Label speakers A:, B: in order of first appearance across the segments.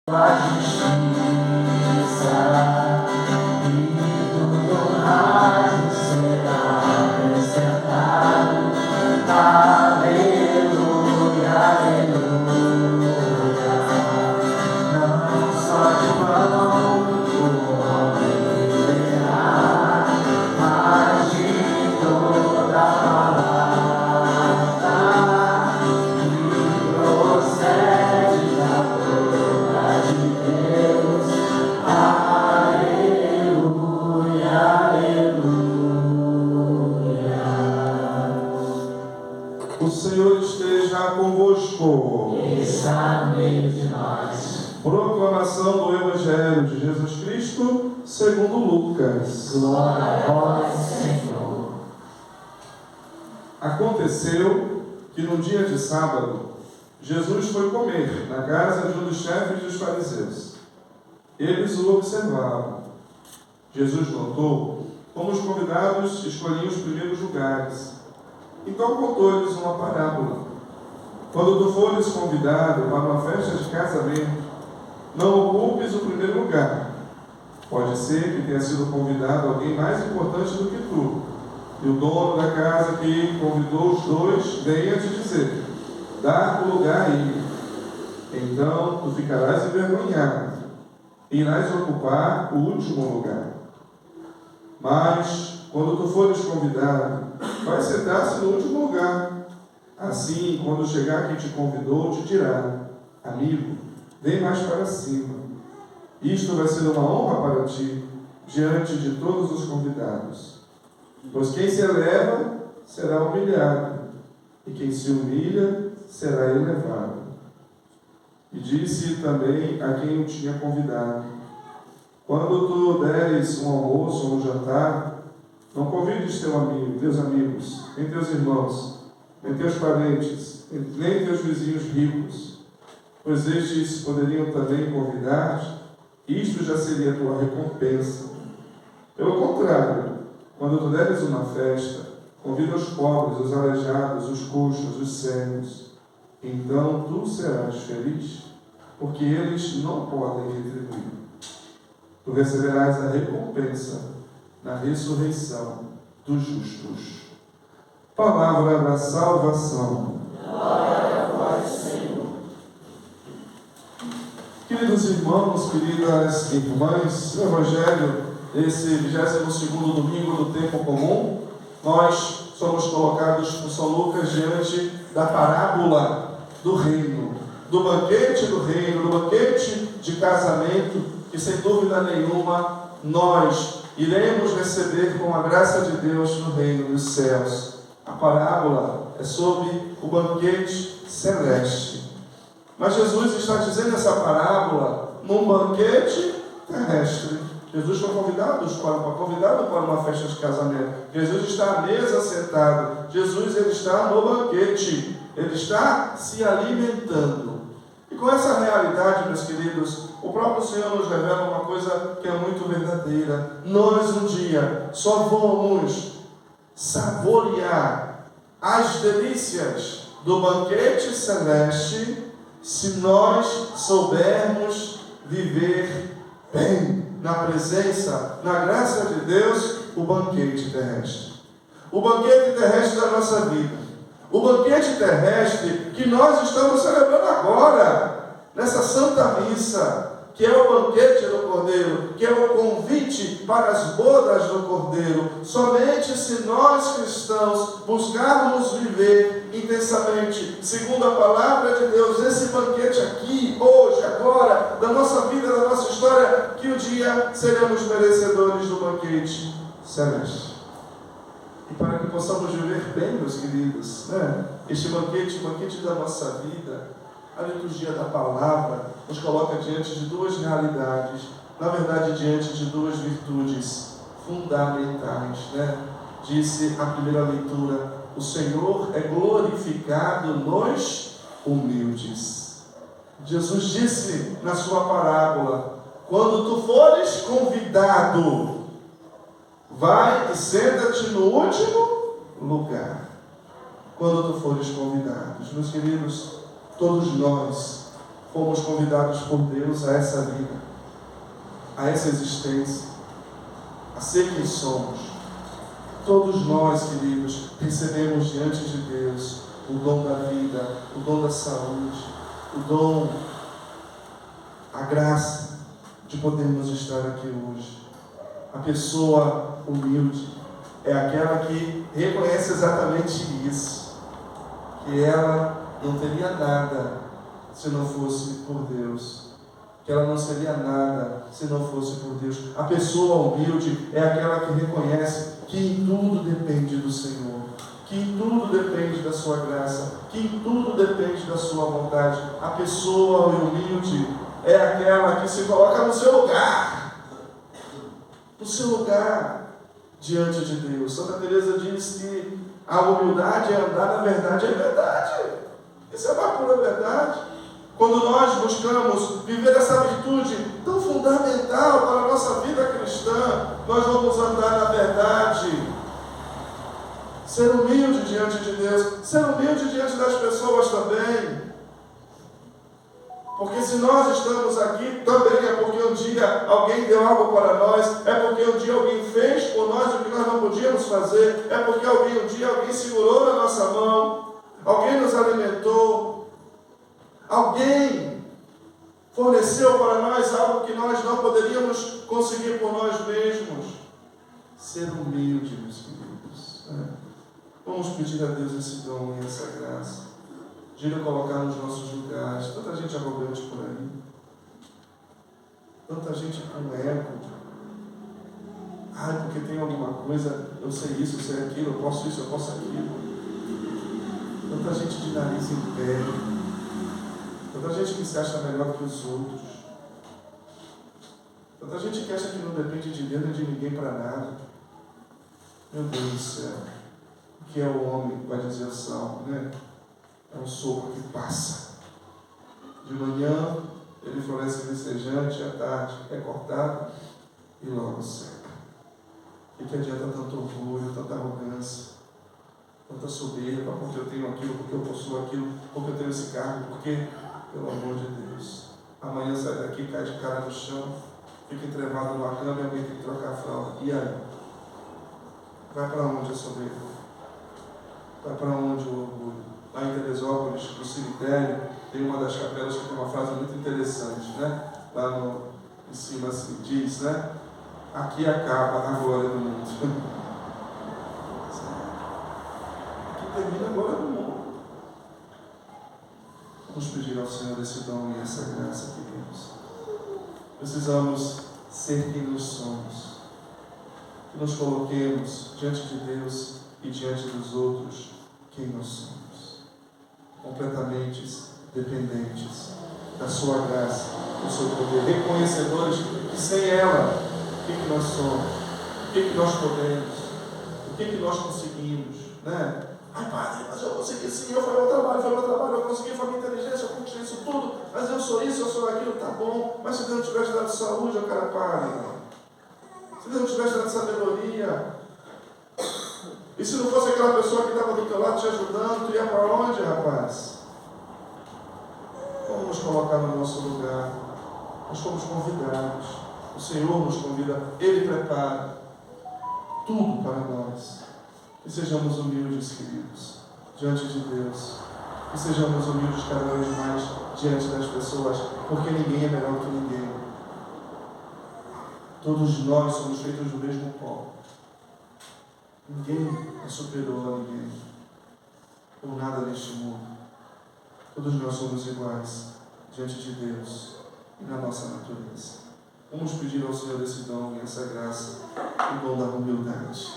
A: A justiça e tudo mais será acrescentado. Aleluia, aleluia. Não só de pão o homem viverá, mas de toda palavra que procede da boca de Deus. Aleluia, aleluia.
B: O Senhor esteja convosco.
A: Está no meio de nós.
B: Proclamação do Evangelho de Jesus Cristo segundo Lucas.
A: Glória a vós, Senhor.
B: Aconteceu que no dia de sábado, Jesus foi comer na casa de um dos chefes dos fariseus. Eles o observavam. Jesus notou como os convidados escolhiam os primeiros lugares. Então contou-lhes uma parábola. Quando tu fores convidado para uma festa de casamento, não ocupes o primeiro lugar. Pode ser que tenha sido convidado alguém mais importante do que tu, e o dono da casa que convidou os dois venha te dizer: dá o lugar a ele. Então tu ficarás envergonhado e irás ocupar o último lugar. Mas quando tu fores convidado, vai sentar-se no último lugar. Assim, quando chegar quem te convidou, te dirá: amigo, vem mais para cima. Isto vai ser uma honra para ti, diante de todos os convidados. Pois quem se eleva será humilhado, e quem se humilha será elevado. E disse também a quem o tinha convidado: quando tu deres um almoço ou um jantar, não convides teus amigos, nem teus irmãos, nem teus parentes, nem teus vizinhos ricos, pois estes poderiam também convidar-te, e isto já seria a tua recompensa. Pelo contrário, quando tu deres uma festa, convida os pobres, os aleijados, os coxos, os cegos. Então tu serás feliz, porque eles não podem retribuir. Tu receberás a recompensa na ressurreição dos justos. Palavra da salvação.
A: Glória a vós, Senhor.
B: Queridos irmãos, queridas irmãs, no Evangelho, esse 22º domingo do tempo comum, nós somos colocados por São Lucas diante da parábola do reino, do banquete do reino, do banquete de casamento, que sem dúvida nenhuma nós iremos receber com a graça de Deus no reino dos céus. A parábola é sobre o banquete celeste. Mas Jesus está dizendo essa parábola num banquete terrestre. Jesus foi convidado para uma festa de casamento. Jesus está à mesa sentado. Jesus ele está no banquete. Ele está se alimentando. E com essa realidade, meus queridos, o próprio Senhor nos revela uma coisa que é muito verdadeira. Nós um dia só vamos saborear as delícias do banquete celeste se nós soubermos viver bem na presença, na graça de Deus, o banquete terrestre. O banquete terrestre da nossa vida. O banquete terrestre que nós estamos celebrando agora, nessa Santa Missa, que é o banquete do Cordeiro, que é o convite para as bodas do Cordeiro. Somente se nós cristãos buscarmos viver intensamente, segundo a palavra de Deus, esse banquete aqui, hoje, agora, da nossa vida, da nossa história, que um dia seremos merecedores do banquete celeste. E para que possamos viver bem, meus queridos, este banquete, o banquete da nossa vida, a liturgia da palavra nos coloca diante de duas realidades, na verdade diante de duas virtudes fundamentais. Disse a primeira leitura: o Senhor é glorificado nos humildes. Jesus disse na sua parábola: quando tu fores convidado, vai e senta-te no último lugar. Quando tu fores convidado, meus queridos, todos nós fomos convidados por Deus a essa vida, a essa existência, a ser quem somos. Todos nós, queridos, recebemos diante de Deus o dom da vida, o dom da saúde, o dom, a graça de podermos estar aqui hoje. A pessoa humilde é aquela que reconhece exatamente isso, que ela não teria nada se não fosse por Deus, que ela não seria nada se não fosse por Deus. A pessoa humilde é aquela que reconhece que em tudo depende do Senhor, que em tudo depende da sua graça, que em tudo depende da sua vontade. A pessoa humilde é aquela que se coloca no seu lugar diante de Deus. Santa Teresa diz que a humildade é andar na verdade, é verdade. Isso é uma pura verdade. Quando nós buscamos viver essa virtude tão fundamental para a nossa vida cristã, nós vamos andar na verdade. Ser humilde diante de Deus, ser humilde diante das pessoas também. Porque se nós estamos aqui, também é porque um dia alguém deu algo para nós, é porque um dia alguém fez por nós o que nós não podíamos fazer, é porque um dia alguém segurou na nossa mão, alguém nos alimentou, alguém forneceu para nós algo que nós não poderíamos conseguir por nós mesmos. Ser humilde, meus queridos. Vamos pedir a Deus esse dom e essa graça de Ele colocar nos nossos lugares. Tanta gente arrogante por aí, tanta gente com ego. Ai, porque tem alguma coisa, eu sei isso, eu sei aquilo, eu posso isso, eu posso aquilo. Tanta gente de nariz em pé, tanta gente que se acha melhor que os outros, tanta gente que acha que não depende de Deus nem de ninguém para nada. Meu Deus do céu, o que é o homem, vai dizer o Salmo, né? É um sopro que passa. De manhã ele floresce vicejante, à tarde é cortado e logo seca. E que adianta tanto orgulho, tanta arrogância, tanta soberba, porque eu tenho aquilo, porque eu possuo aquilo, porque eu tenho esse cargo, porque, pelo amor de Deus, amanhã sai daqui, cai de cara no chão, fica entrevado numa cama e alguém tem que trocar a fralda. E aí? Vai para onde a soberba? Vai para onde o orgulho? Lá em Teresópolis, no cemitério, tem uma das capelas que tem uma frase muito interessante, né? Lá em cima assim, diz, né? Aqui acaba a glória do mundo. Aqui termina a glória do mundo. Vamos pedir ao Senhor esse dom e essa graça que temos. Precisamos ser quem nós somos. Que nos coloquemos diante de Deus e diante dos outros quem nós somos. Completamente dependentes da sua graça, do seu poder, reconhecedores que sem ela, o que nós somos, o que nós podemos, o que nós conseguimos, né? Ai, Padre, mas eu consegui sim, foi meu trabalho, eu consegui, foi minha inteligência, eu conquistei isso tudo, mas eu sou isso, eu sou aquilo, tá bom, mas se Deus não tivesse dado saúde, eu cara, Padre, se Deus não tivesse dado sabedoria, e se não fosse aquela pessoa que estava do teu lado te ajudando, tu ia para onde, rapaz? Vamos nos colocar no nosso lugar. Nós fomos convidados. O Senhor nos convida. Ele prepara tudo para nós. Que sejamos humildes, queridos, diante de Deus. Que sejamos humildes cada vez mais diante das pessoas, porque ninguém é melhor que ninguém. Todos nós somos feitos do mesmo pó. Ninguém é superior a ninguém, ou nada neste mundo. Todos nós somos iguais diante de Deus e na nossa natureza. Vamos pedir ao Senhor esse dom e essa graça, o dom da humildade.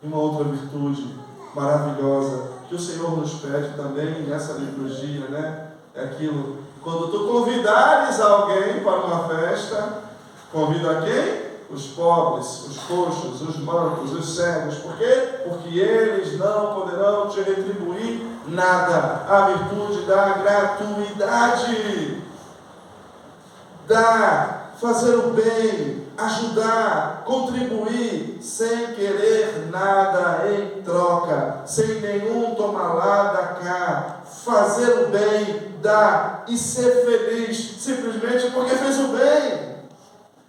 B: E uma outra virtude maravilhosa que o Senhor nos pede também nessa liturgia, né? É aquilo, quando tu convidares alguém para uma festa, convida a quem? Os pobres, os coxos, os mancos, os cegos. Por quê? Porque eles não poderão te retribuir nada. A virtude da gratuidade. Dar, fazer o bem, ajudar, contribuir, sem querer nada em troca, sem nenhum toma lá da cá. Fazer o bem, dar e ser feliz simplesmente porque fez o bem,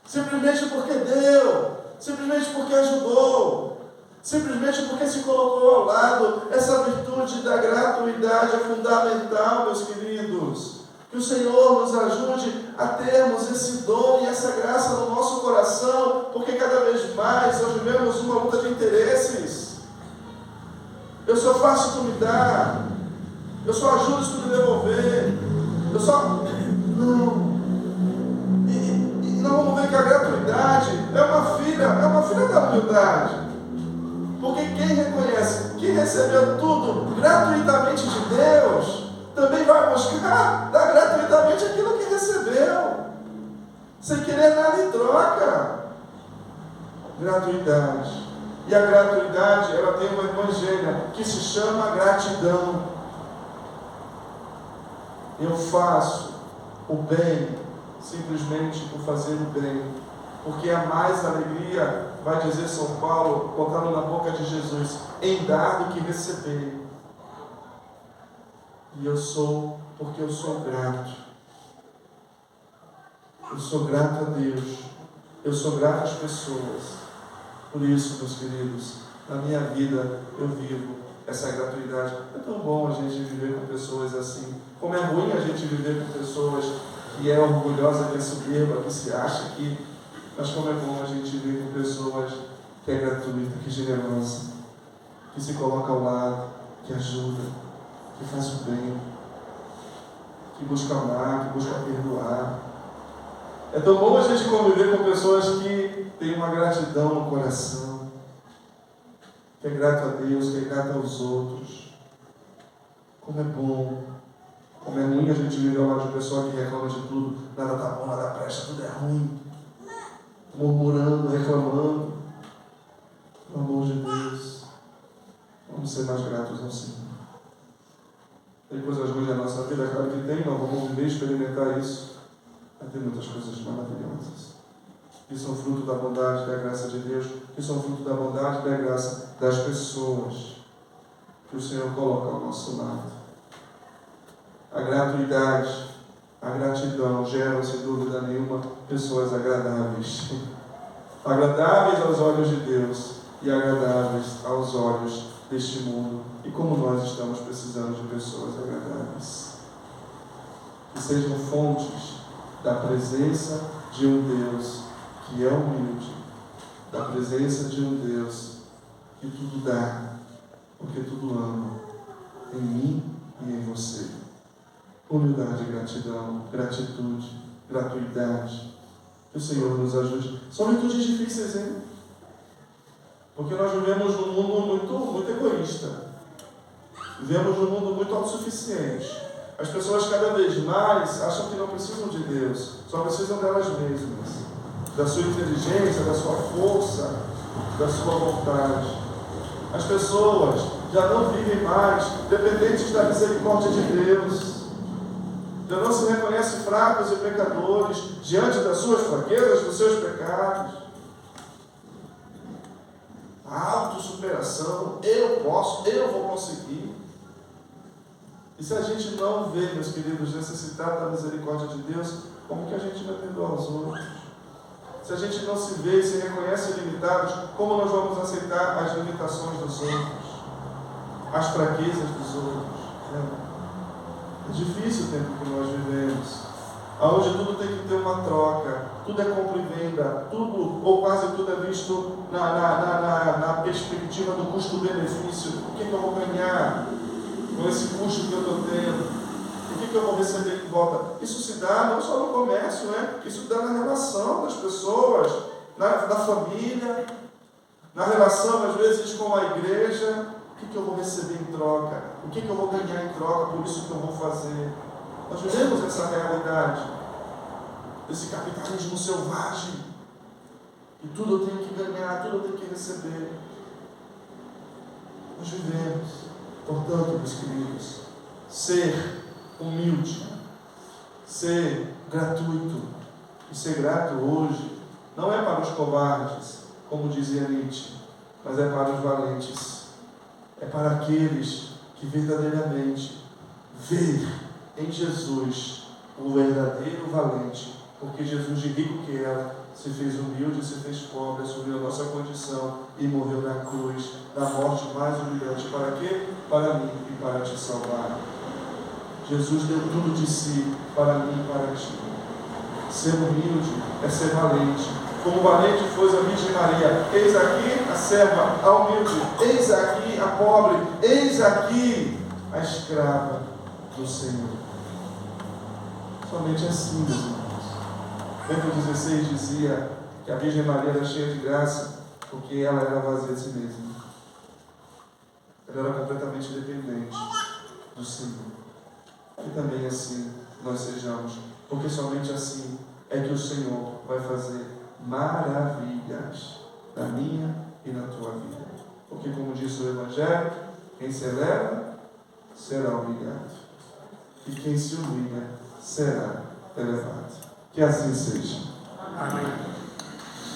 B: simplesmente porque deu, simplesmente porque ajudou, simplesmente porque se colocou ao lado. Essa virtude da gratuidade é fundamental, meus queridos. Que o Senhor nos ajude a termos esse dom e essa graça no nosso coração, porque cada vez mais nós vivemos uma luta de interesses. Eu só faço se tu me dá, eu só ajudo se tu me devolver, eu só... Não. E nós vamos ver que a gratuidade é uma filha da humildade. Porque quem reconhece que recebeu tudo gratuitamente de Deus, também vai buscar dar gratuitamente aquilo que recebeu, sem querer nada em troca. Gratuidade. E a gratuidade, ela tem uma evangelho que se chama gratidão. Eu faço o bem simplesmente por fazer o bem, porque há mais alegria, vai dizer São Paulo, botando na boca de Jesus, em dar do que receber. E eu sou, porque eu sou grato. Eu sou grato a Deus. Eu sou grato às pessoas. Por isso, meus queridos, na minha vida eu vivo essa gratuidade. É tão bom a gente viver com pessoas assim. Como é ruim a gente viver com pessoas que é orgulhosa, que é soberba, que se acha que... Mas como é bom a gente viver com pessoas que é gratuita, que é generosa, que se coloca ao lado, que ajuda, que faz o bem, que busca amar, que busca perdoar. É tão bom a gente conviver com pessoas que têm uma gratidão no coração, que é grato a Deus, que é grato aos outros. Como é bom, como é ruim a gente viver ao lado de uma pessoa que reclama de tudo, nada tá bom, nada presta, tudo é ruim, murmurando, reclamando. Pelo amor de Deus, vamos ser mais gratos ao Senhor. Tem coisas ruins na nossa vida, claro que tem, nós vamos viver e experimentar isso. Mas tem muitas coisas maravilhosas, que são fruto da bondade, da graça de Deus, que são fruto da bondade e da graça das pessoas que o Senhor coloca ao nosso lado. A gratuidade, a gratidão geram, sem dúvida nenhuma, pessoas agradáveis. Agradáveis aos olhos de Deus e agradáveis aos olhos deste mundo. E como nós estamos precisando de pessoas agradáveis, que sejam fontes da presença de um Deus que é humilde, da presença de um Deus que tudo dá, porque tudo ama, em mim e em você. Humildade, gratidão, gratitude, gratuidade. Que o Senhor nos ajude. São virtudes difíceis, hein? Porque nós vivemos num mundo muito egoísta. Vivemos num mundo muito autossuficiente. As pessoas cada vez mais acham que não precisam de Deus, só precisam delas mesmas, da sua inteligência, da sua força, da sua vontade. As pessoas já não vivem mais dependentes da misericórdia de Deus. Já não se reconhecem fracos e pecadores diante das suas fraquezas, dos seus pecados. A autossuperação, eu posso, eu vou conseguir. E se a gente não vê, meus queridos, necessitar da misericórdia de Deus, como que a gente vai perdoar os outros? Se a gente não se vê e se reconhece limitados, como nós vamos aceitar as limitações dos outros? As fraquezas dos outros? É difícil o tempo que nós vivemos, onde tudo tem que ter uma troca, tudo é compra e venda, tudo, ou quase tudo é visto na perspectiva do custo-benefício. O que eu vou ganhar com esse custo que eu estou tendo? O que eu vou receber de volta? Isso se dá não só no comércio, né? Isso dá na relação das pessoas, da família, na relação às vezes com a igreja. O que eu vou receber em troca? O que eu vou ganhar em troca por isso que eu vou fazer? Nós vivemos essa realidade, esse capitalismo selvagem, e tudo eu tenho que ganhar, tudo eu tenho que receber. Nós vivemos, portanto, meus queridos, ser humilde, ser gratuito, e ser grato hoje não é para os covardes, como dizia Nietzsche, mas é para os valentes. É para aqueles que verdadeiramente ver em Jesus, o verdadeiro valente, porque Jesus, de rico que era, se fez humilde, se fez pobre, assumiu a nossa condição e morreu na cruz, na morte mais humilhante. Para quê? Para mim e para te salvar. Jesus deu tudo de si para mim e para ti. Ser humilde é ser valente. Como valente foi a Virgem Maria. Eis aqui a serva, a humilde. Eis aqui a pobre. Eis aqui a escrava do Senhor. Somente assim, meus irmãos. Bento XVI dizia que a Virgem Maria era cheia de graça porque ela era vazia de si mesma. Ela era completamente dependente do Senhor. E também assim nós sejamos, porque somente assim é que o Senhor vai fazer maravilhas na minha e na tua vida. Porque, como disse o Evangelho, quem se eleva será humilhado, e quem se humilha será elevado. Que assim seja.
C: Amém.